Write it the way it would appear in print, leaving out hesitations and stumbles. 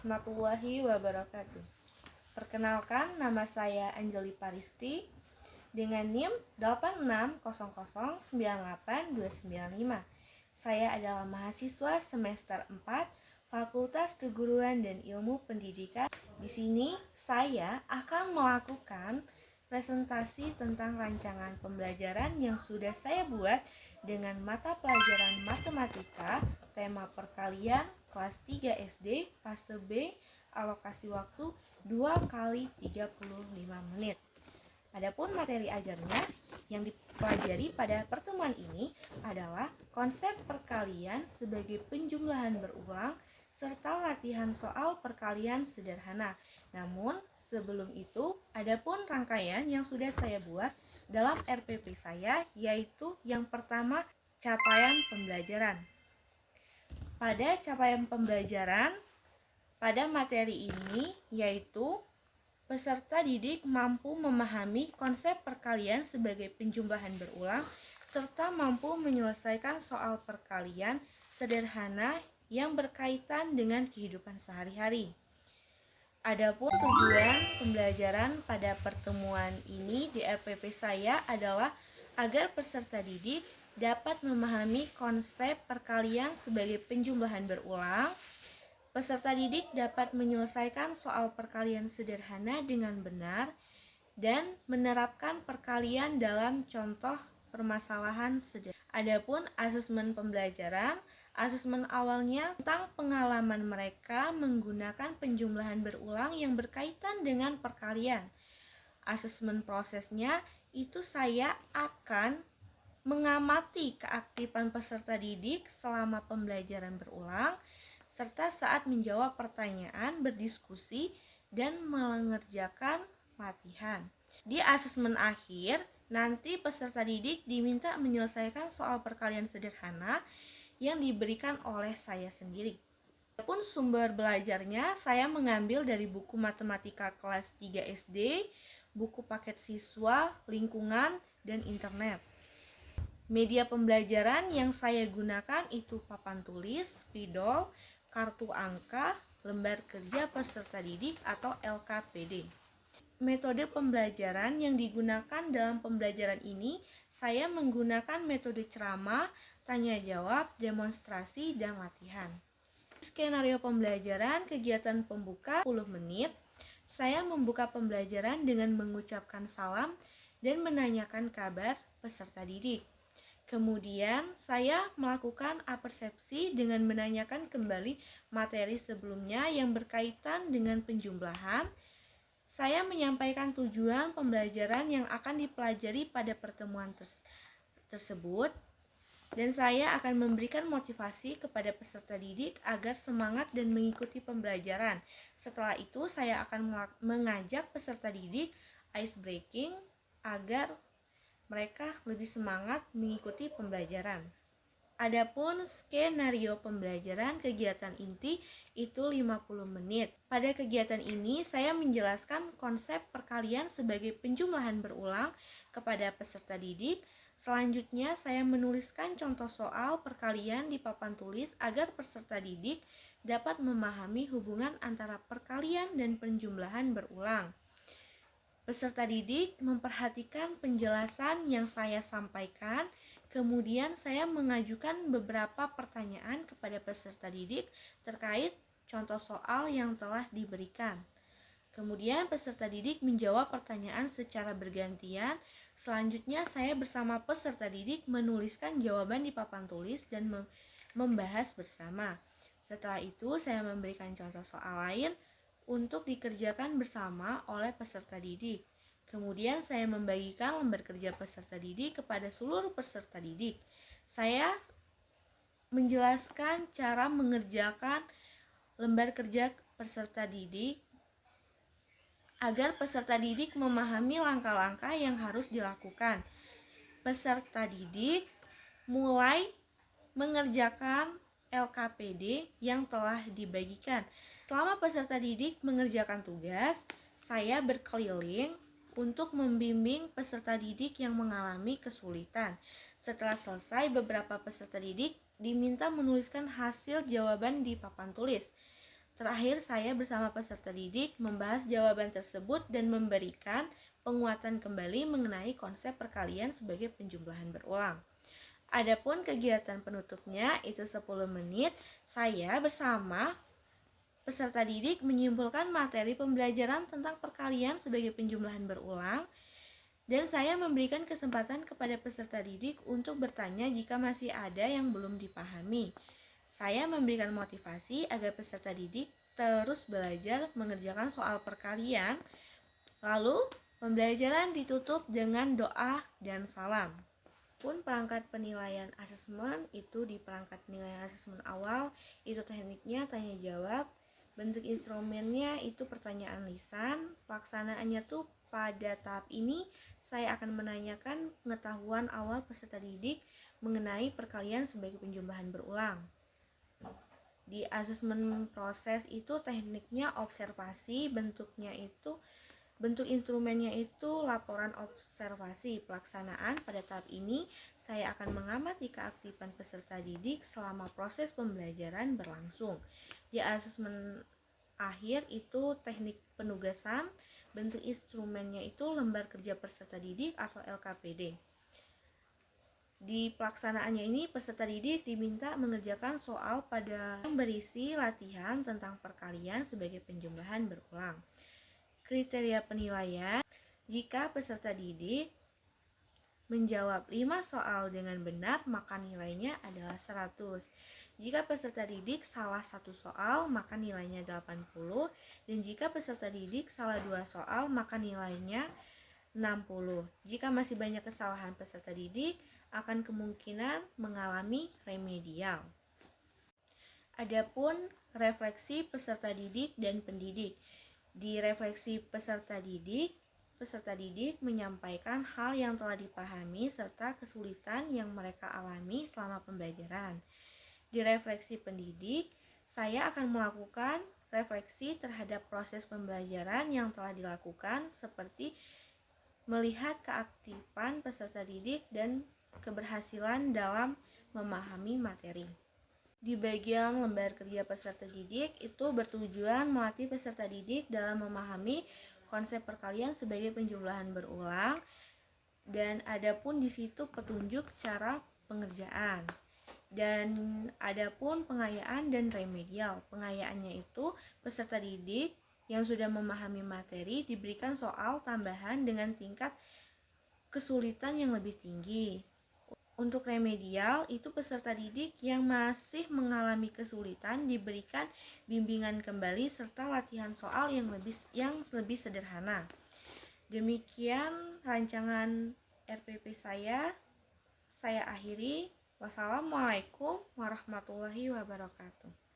warahmatullahi wabarakatuh. Perkenalkan, nama saya Anjeli Paristi dengan NIM 860098295. Saya adalah mahasiswa semester 4 Fakultas Keguruan dan Ilmu Pendidikan. Di sini saya akan melakukan presentasi tentang rancangan pembelajaran yang sudah saya buat dengan mata pelajaran matematika, tema perkalian, kelas 3 SD, fase B, alokasi waktu 2 kali 35 menit. Adapun materi ajarnya yang dipelajari pada pertemuan ini adalah konsep perkalian sebagai penjumlahan berulang serta latihan soal perkalian sederhana. Namun sebelum itu, adapun rangkaian yang sudah saya buat dalam RPP saya, yaitu yang pertama, capaian pembelajaran. Pada capaian pembelajaran pada materi ini, yaitu peserta didik mampu memahami konsep perkalian sebagai penjumlahan berulang serta mampu menyelesaikan soal perkalian sederhana yang berkaitan dengan kehidupan sehari-hari. Adapun tujuan pembelajaran pada pertemuan ini di RPP saya adalah agar peserta didik dapat memahami konsep perkalian sebagai penjumlahan berulang. Peserta didik dapat menyelesaikan soal perkalian sederhana dengan benar dan menerapkan perkalian dalam contoh permasalahan sederhana. Adapun asesmen pembelajaran, asesmen awalnya tentang pengalaman mereka menggunakan penjumlahan berulang yang berkaitan dengan perkalian. Asesmen prosesnya itu saya akan mengamati keaktifan peserta didik selama pembelajaran berulang, serta saat menjawab pertanyaan, berdiskusi, dan mengerjakan latihan. Di asesmen akhir, nanti peserta didik diminta menyelesaikan soal perkalian sederhana yang diberikan oleh saya sendiri. Adapun sumber belajarnya, saya mengambil dari buku matematika kelas 3 SD, buku paket siswa, lingkungan, dan internet. Media pembelajaran yang saya gunakan itu papan tulis, spidol, kartu angka, lembar kerja peserta didik atau LKPD. Metode pembelajaran yang digunakan dalam pembelajaran ini, saya menggunakan metode ceramah, tanya jawab, demonstrasi, dan latihan. Skenario pembelajaran kegiatan pembuka 10 menit. Saya membuka pembelajaran dengan mengucapkan salam dan menanyakan kabar peserta didik. Kemudian saya melakukan apersepsi dengan menanyakan kembali materi sebelumnya yang berkaitan dengan penjumlahan. Saya menyampaikan tujuan pembelajaran yang akan dipelajari pada pertemuan tersebut, dan saya akan memberikan motivasi kepada peserta didik agar semangat dan mengikuti pembelajaran. Setelah itu, saya akan mengajak peserta didik ice breaking agar mereka lebih semangat mengikuti pembelajaran. Adapun skenario pembelajaran kegiatan inti itu 50 menit. Pada kegiatan ini saya menjelaskan konsep perkalian sebagai penjumlahan berulang kepada peserta didik. Selanjutnya saya menuliskan contoh soal perkalian di papan tulis agar peserta didik dapat memahami hubungan antara perkalian dan penjumlahan berulang. Peserta didik memperhatikan penjelasan yang saya sampaikan. Kemudian saya mengajukan beberapa pertanyaan kepada peserta didik terkait contoh soal yang telah diberikan. Kemudian peserta didik menjawab pertanyaan secara bergantian. Selanjutnya saya bersama peserta didik menuliskan jawaban di papan tulis dan membahas bersama. Setelah itu saya memberikan contoh soal lain untuk dikerjakan bersama oleh peserta didik. Kemudian saya membagikan lembar kerja peserta didik kepada seluruh peserta didik. Saya menjelaskan cara mengerjakan lembar kerja peserta didik agar peserta didik memahami langkah-langkah yang harus dilakukan. Peserta didik mulai mengerjakan LKPD yang telah dibagikan. Selama peserta didik mengerjakan tugas, saya berkeliling untuk membimbing peserta didik yang mengalami kesulitan. Setelah selesai, beberapa peserta didik diminta menuliskan hasil jawaban di papan tulis. Terakhir, saya bersama peserta didik membahas jawaban tersebut dan memberikan penguatan kembali mengenai konsep perkalian sebagai penjumlahan berulang. Adapun kegiatan penutupnya itu 10 menit, saya bersama peserta didik menyimpulkan materi pembelajaran tentang perkalian sebagai penjumlahan berulang, dan saya memberikan kesempatan kepada peserta didik untuk bertanya jika masih ada yang belum dipahami. Saya memberikan motivasi agar peserta didik terus belajar mengerjakan soal perkalian. Lalu, pembelajaran ditutup dengan doa dan salam. Pun perangkat penilaian asesmen itu di perangkat penilaian asesmen awal itu tekniknya tanya jawab, bentuk instrumennya itu pertanyaan lisan. Pelaksanaannya tuh pada tahap ini saya akan menanyakan pengetahuan awal peserta didik mengenai perkalian sebagai penjumlahan berulang. Di asesmen proses itu tekniknya observasi, bentuk instrumennya itu laporan observasi. Pelaksanaan pada tahap ini saya akan mengamati keaktifan peserta didik selama proses pembelajaran berlangsung. Di asesmen akhir itu teknik penugasan, bentuk instrumennya itu lembar kerja peserta didik atau LKPD. Di pelaksanaannya ini peserta didik diminta mengerjakan soal pada yang berisi latihan tentang perkalian sebagai penjumlahan berulang. Kriteria penilaian, jika peserta didik menjawab 5 soal dengan benar maka nilainya adalah 100. Jika peserta didik salah 1 soal maka nilainya 80, dan jika peserta didik salah 2 soal maka nilainya 60. Jika masih banyak kesalahan peserta didik, akan kemungkinan mengalami remedial. Adapun refleksi peserta didik dan pendidik. Di refleksi peserta didik menyampaikan hal yang telah dipahami serta kesulitan yang mereka alami selama pembelajaran. Di refleksi pendidik, saya akan melakukan refleksi terhadap proses pembelajaran yang telah dilakukan seperti melihat keaktifan peserta didik dan keberhasilan dalam memahami materi. Di bagian lembar kerja peserta didik itu bertujuan melatih peserta didik dalam memahami konsep perkalian sebagai penjumlahan berulang, dan adapun di situ petunjuk cara pengerjaan. Dan adapun pengayaan dan remedial. Pengayaannya itu peserta didik yang sudah memahami materi diberikan soal tambahan dengan tingkat kesulitan yang lebih tinggi. Untuk remedial, itu peserta didik yang masih mengalami kesulitan diberikan bimbingan kembali serta latihan soal yang lebih sederhana. Demikian rancangan RPP saya akhiri. Wassalamualaikum warahmatullahi wabarakatuh.